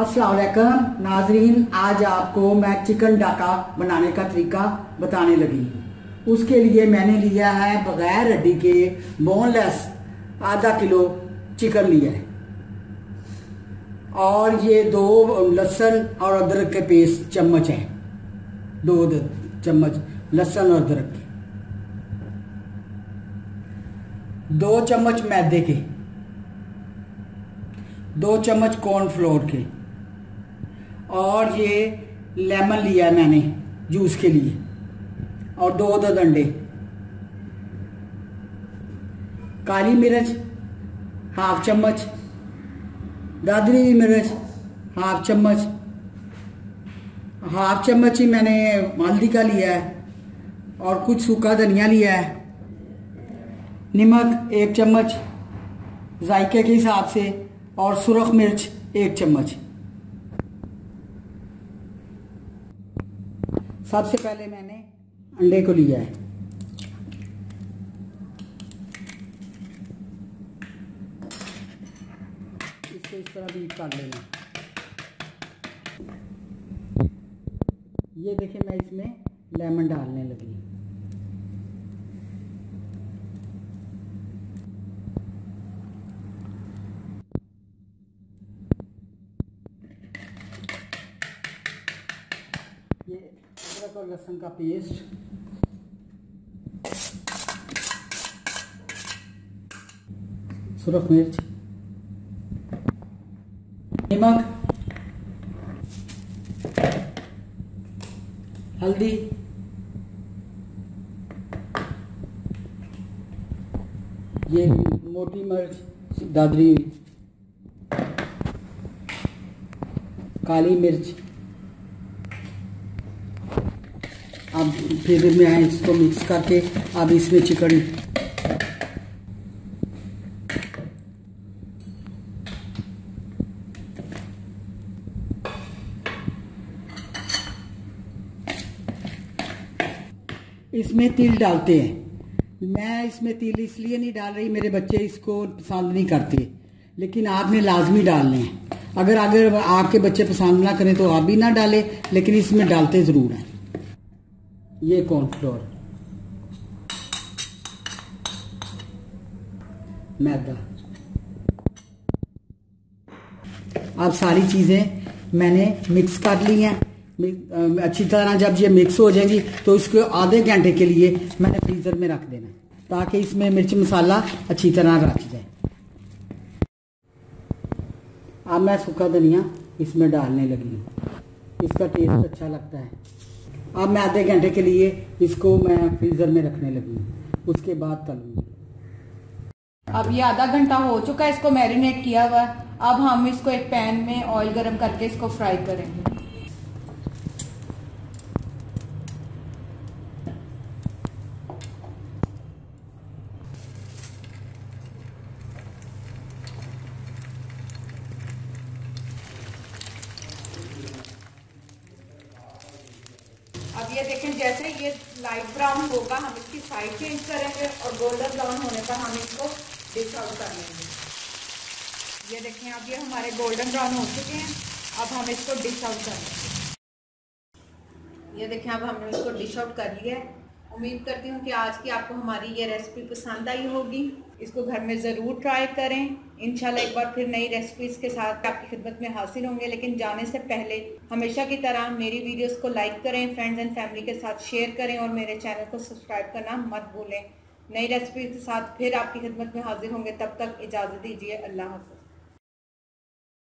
अस्सलाम वालेकुम नाजरीन, आज आपको मैं चिकन डाका बनाने का तरीका बताने लगी। उसके लिए मैंने लिया है बगैर हड्डी के बोनलेस आधा किलो चिकन लिया है, और ये 2 लहसुन और अदरक के पेस्ट चम्मच है, 2 चम्मच लहसुन और अदरक के, 2 चम्मच मैदे के, 2 चम्मच कॉर्नफ्लोर के, और ये लेमन लिया मैंने जूस के लिए, और 2 अंडे, काली मिर्च हाफ चम्मच, दादरी मिर्च हाफ चम्मच, हाफ चम्मच ही मैंने हल्दी का लिया है, और कुछ सूखा धनिया लिया है, नमक 1 चम्मच जायके के हिसाब से, और सुरख मिर्च 1 चम्मच। सबसे पहले मैंने अंडे को लिया है, इसको इस तरह बीट कर लेना। ये देखिए मैं इसमें लेमन डालने लगी। ये अदरक और लहसुन का पेस्ट, सुरख मिर्च, नमक, हल्दी, ये मोटी मिर्च दादरी, काली मिर्च। अब फिर मैं इसको मिक्स करके अब इसमें चिकन इसमें तिल डालते हैं। मैं इसमें तिल इसलिए नहीं डाल रही, मेरे बच्चे इसको पसंद नहीं करते, लेकिन आपने लाजमी डालने हैं। अगर आपके बच्चे पसंद ना करें तो आप भी ना डालें, लेकिन इसमें डालते ज़रूर हैं। ये कॉर्नफ्लोर, मैदा, अब सारी चीज़ें मैंने मिक्स कर ली हैं अच्छी तरह। जब ये मिक्स हो जाएंगी तो इसको आधे घंटे के लिए मैंने फ्रीज़र में रख देना, ताकि इसमें मिर्च मसाला अच्छी तरह रख जाए। अब मैं सूखा धनिया इसमें डालने लगी हूँ, इसका टेस्ट अच्छा लगता है। अब मैं आधे घंटे के लिए इसको मैं फ्रीज़र में रखने लगी हूँ, उसके बाद तलूंगी। अब ये आधा घंटा हो चुका है इसको मैरिनेट किया हुआ। अब हम इसको एक पैन में ऑयल गरम करके इसको फ्राई करेंगे। अब ये देखें, जैसे ये लाइट ब्राउन होगा हम इसकी साइड चेंज करेंगे, और गोल्डन ब्राउन होने पर हम इसको डिश आउट कर लेंगे। ये देखें अब ये हमारे गोल्डन ब्राउन हो चुके हैं। अब हम इसको डिश आउट कर लेंगे। ये देखें अब हमने इसको डिश आउट कर लिया है। उम्मीद करती हूँ कि आज की आपको हमारी ये रेसिपी पसंद आई होगी। इसको घर में ज़रूर ट्राई करें। इंशाल्लाह एक बार फिर नई रेसिपीज़ के साथ आपकी खिदमत में हाजिर होंगे। लेकिन जाने से पहले हमेशा की तरह मेरी वीडियोस को लाइक करें, फ्रेंड्स एंड फैमिली के साथ शेयर करें, और मेरे चैनल को सब्सक्राइब करना मत भूलें। नई रेसिपी के साथ फिर आपकी खिदमत में हाजिर होंगे। तब तक इजाज़त दीजिए। अल्लाह हाफ़िज़।